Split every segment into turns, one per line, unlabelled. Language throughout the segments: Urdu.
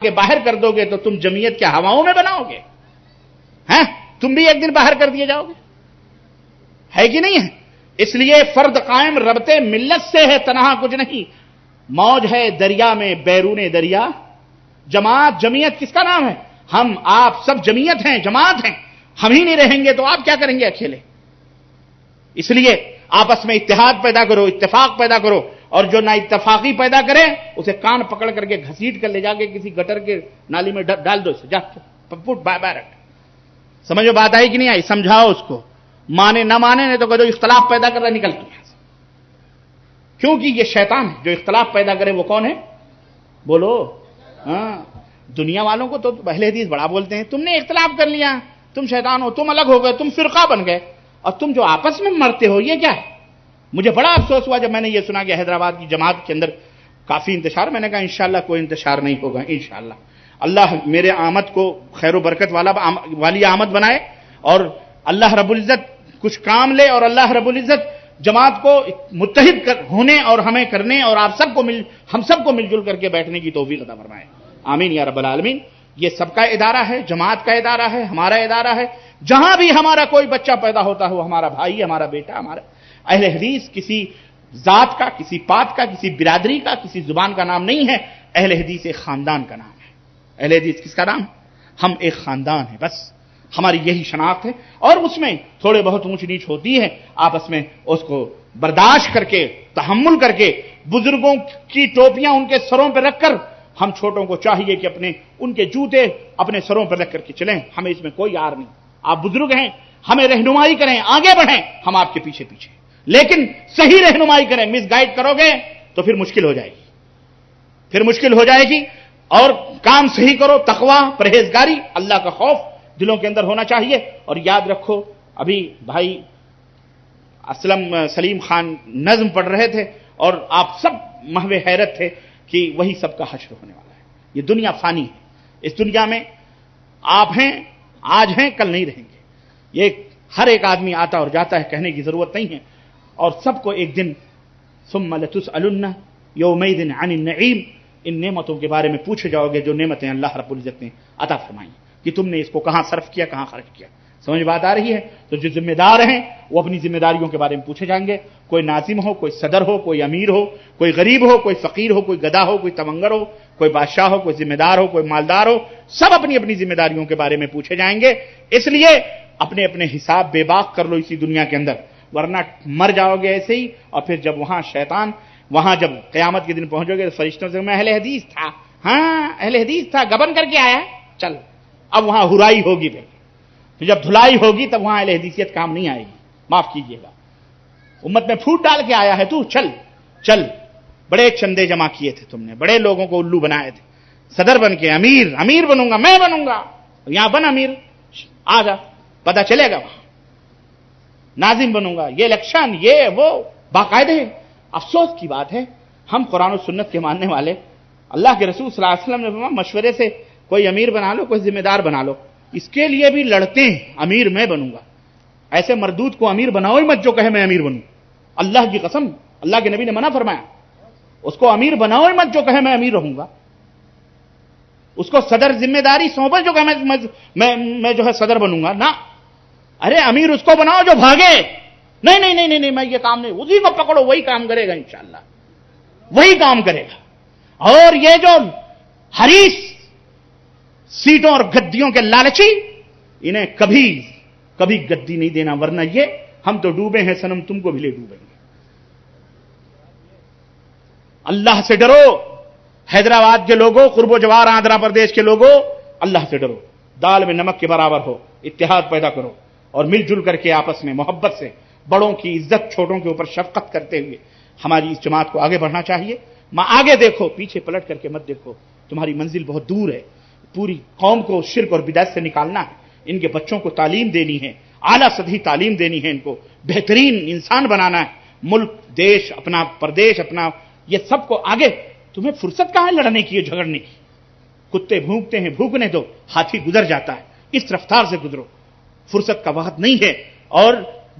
کہ باہر کر دو گے تو تم جمعیت کے ہواؤں میں بناؤ گے؟ ہیں تم بھی ایک دن باہر کر دیے جاؤ گے، ہے کہ نہیں ہے؟ اس لیے فرد قائم ربطے ملت سے ہے، تنہا کچھ نہیں۔ موج ہے دریا میں بیرون دریا، جماعت جمعیت کس کا نام ہے؟ ہم آپ سب جمعیت ہیں، جماعت ہیں۔ ہم ہی نہیں رہیں گے تو آپ کیا کریں گے اکیلے؟ اس لیے آپس میں اتحاد پیدا کرو، اتفاق پیدا کرو، اور جو نا اتفاقی پیدا کرے اسے کان پکڑ کر کے گھسیٹ کر لے جا کے کسی گٹر کے نالی میں ڈال دو، اسے جا پٹ باہر رکھ۔ سمجھو بات آئی کہ نہیں آئی؟ سمجھاؤ اس کو، مانے نہ مانے، نہیں تو کہو اختلاف پیدا کر رہا نکل تو یہاں سے، کیونکہ یہ شیطان ہے جو اختلاف پیدا کرے۔ وہ کون ہے بولو؟ ہاں، دنیا والوں کو تو اہل حدیث بڑا بولتے ہیں، تم نے اختلاف کر لیا، تم شیطان ہو، تم الگ ہو گئے، تم فرقہ بن گئے، اور تم جو آپس میں مرتے ہو یہ کیا ہے؟ مجھے بڑا افسوس ہوا جب میں نے یہ سنا کہ حیدرآباد کی جماعت کے اندر کافی انتشار۔ میں نے کہا انشاءاللہ کوئی انتشار نہیں ہوگا، انشاءاللہ اللہ میرے آمد کو خیر و برکت والی آمد بنائے، اور اللہ رب العزت کچھ کام لے، اور اللہ رب العزت جماعت کو متحد ہونے اور ہمیں کرنے، اور ہم سب کو مل جل کر کے بیٹھنے کی توفیق عطا فرمائے، آمین یا رب العالمین۔ یہ سب کا ادارہ ہے، جماعت کا ادارہ ہے، ہمارا ادارہ ہے۔ جہاں بھی ہمارا کوئی بچہ پیدا ہوتا ہو، ہمارا بھائی، ہمارا بیٹا، ہمارا اہل حدیث کسی ذات کا، کسی پات کا، کسی برادری کا، کسی زبان کا نام نہیں ہے، اہل حدیث ایک خاندان کا نام ہے۔ اہل حدیث کس کا نام ہے؟ ہم ایک خاندان ہیں، بس ہماری یہی شناخت ہے، اور اس میں تھوڑے بہت اونچ نیچ ہوتی ہے، آپس میں اس کو برداشت کر کے، تحمل کر کے، بزرگوں کی ٹوپیاں ان کے سروں پہ رکھ کر ہم چھوٹوں کو چاہیے کہ ان کے جوتے اپنے سروں پہ رکھ کر کے چلیں۔ ہمیں اس میں کوئی یار نہیں، آپ بزرگ ہیں، ہمیں رہنمائی کریں، آگے بڑھیں، ہم آپ کے پیچھے پیچھے، لیکن صحیح رہنمائی کریں۔ مس گائیڈ کرو گے تو پھر مشکل ہو جائے گی، اور کام صحیح کرو، تقوی، پرہیزگاری، اللہ کا خوف دلوں کے اندر ہونا چاہیے۔ اور یاد رکھو، ابھی بھائی سلیم خان نظم پڑھ رہے تھے، اور آپ سب محو حیرت تھے کہ وہی سب کا حشر ہونے والا ہے۔ یہ دنیا فانی ہے، اس دنیا میں آپ ہیں، آج ہیں، کل نہیں رہیں گے۔ یہ ہر ایک آدمی آتا اور جاتا ہے، کہنے کی ضرورت نہیں ہے، اور سب کو ایک دن ثم لتسألن یومئذ عن النعیم، ان نعمتوں کے بارے میں پوچھے جاؤ گے جو نعمتیں اللہ رب العزت نے عطا فرمائی کہ تم نے اس کو کہاں صرف کیا، کہاں خرچ کیا۔ سمجھ بات آ رہی ہے؟ تو جو ذمہ دار ہیں وہ اپنی ذمہ داریوں کے بارے میں پوچھے جائیں گے، کوئی ناظم ہو، کوئی صدر ہو، کوئی امیر ہو، کوئی غریب ہو، کوئی فقیر ہو، کوئی گدھا ہو، کوئی تمنگر ہو، کوئی بادشاہ ہو، کوئی ذمہ دار ہو، کوئی مالدار ہو، سب اپنی اپنی ذمہ داریوں کے بارے میں پوچھے جائیں گے۔ اس لیے اپنے اپنے حساب بے باک کر لو اسی دنیا کے اندر، ورنہ مر جاؤ گے ایسے ہی، اور پھر جب وہاں جب قیامت کے دن پہنچو گے تو فرشتوں سے میں اہل حدیث تھا، ہاں اہل حدیث تھا، گبن کر کے آیا، چل اب وہاں ہرائی ہوگی، پھر جب دھلائی ہوگی تب وہاں اہل حدیثیت کام نہیں آئے گی، معاف کیجئے گا۔ امت میں پھوٹ ڈال کے آیا ہے تو چل، بڑے چندے جمع کیے تھے تم نے، بڑے لوگوں کو الو بنائے تھے، صدر بن کے امیر بنوں گا، میں بنوں گا، یہاں بن امیر، آ جا، پتہ چلے گا، وہاں ناظم بنوں گا، یہ الیکشن، یہ وہ باقاعدہ۔ افسوس کی بات ہے، ہم قرآن و سنت کے ماننے والے، اللہ کے رسول صلی اللہ علیہ وسلم نے فرمایا مشورے سے کوئی امیر بنا لو، کوئی ذمہ دار بنا لو، اس کے لیے بھی لڑتے ہیں، امیر میں بنوں گا۔ ایسے مردود کو امیر بناؤ ہی مت جو کہے میں امیر بنوں، اللہ کی قسم، اللہ کے نبی نے منع فرمایا، اس کو امیر بناؤ ہی مت جو کہے میں امیر رہوں گا، اس کو صدر ذمہ داری سونپے جو کہ میں جو ہے صدر بنوں گا، نہ، ارے امیر اس کو بناؤ جو بھاگے، نہیں میں یہ کام نہیں، اسی کو پکڑو، وہی کام کرے گا انشاءاللہ، وہی کام کرے گا۔ اور یہ جو حریص سیٹوں اور گدیوں کے لالچی، انہیں کبھی گدی نہیں دینا، ورنہ یہ ہم تو ڈوبے ہیں صنم، تم کو بھی لے ڈوبیں گے۔ اللہ سے ڈرو، حیدرآباد کے لوگوں، قرب و جوار آندھرا پردیش کے لوگوں، اللہ سے ڈرو، دال میں نمک کے برابر ہو، اتحاد پیدا کرو، اور مل جل کر کے آپس میں محبت سے، بڑوں کی عزت، چھوٹوں کے اوپر شفقت کرتے ہوئے ہماری اس جماعت کو آگے بڑھنا چاہیے۔ آگے دیکھو، پیچھے پلٹ کر کے مت دیکھو، تمہاری منزل بہت دور ہے۔ پوری قوم کو شرک اور بدعت سے نکالنا ہے، ان کے بچوں کو تعلیم دینی ہے، اعلیٰ سطحی تعلیم دینی ہے، ان کو بہترین انسان بنانا ہے، ملک، دیش، اپنا پردیش، اپنا یہ سب کو آگے۔ تمہیں فرصت کہاں ہے لڑنے کی، جھگڑنے کی؟ کتے بھونکتے ہیں، بھونکنے دو، ہاتھی گزر جاتا ہے، اس رفتار سے گزرو، فرصت کا وقت نہیں ہے۔ اور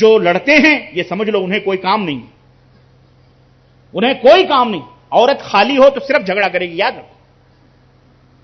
جو لڑتے ہیں یہ سمجھ لو انہیں کوئی کام نہیں، انہیں کوئی کام نہیں۔ عورت خالی ہو تو صرف جھگڑا کرے گی، یاد رکھو،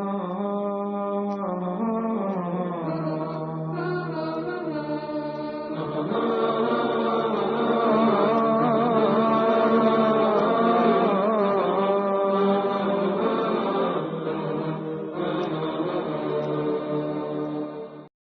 Oh